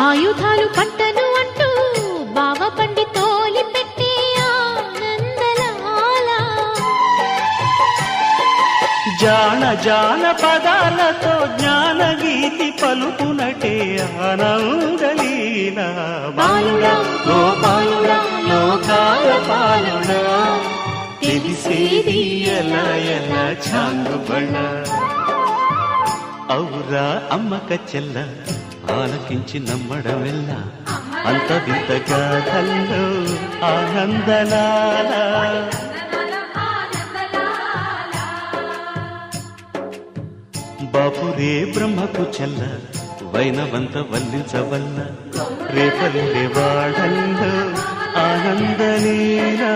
ఆయుధాలు పట్టను అంటూ బావ పండి తోలి పెట్టే ఆనందలాల జాన జాన పదాలతో జ్ఞాన గీతి పలుకునటే ఆనందలీల బాలుడా గోపాలుడా లోకాల పాలుడా తెలిసేది ఎలా ఎలా చాంగుబళ్ళ ఔరా అమ్మక చెల్ల ఆలకించి నమ్మడమెల్ల అంత వింతగా కల్లో ఆనందలాల బాపురే బ్రహ్మకు చెల్ల వైనవంత వల్లించవల్ల రేపల్లె వాడల్లో ఆనందలీలా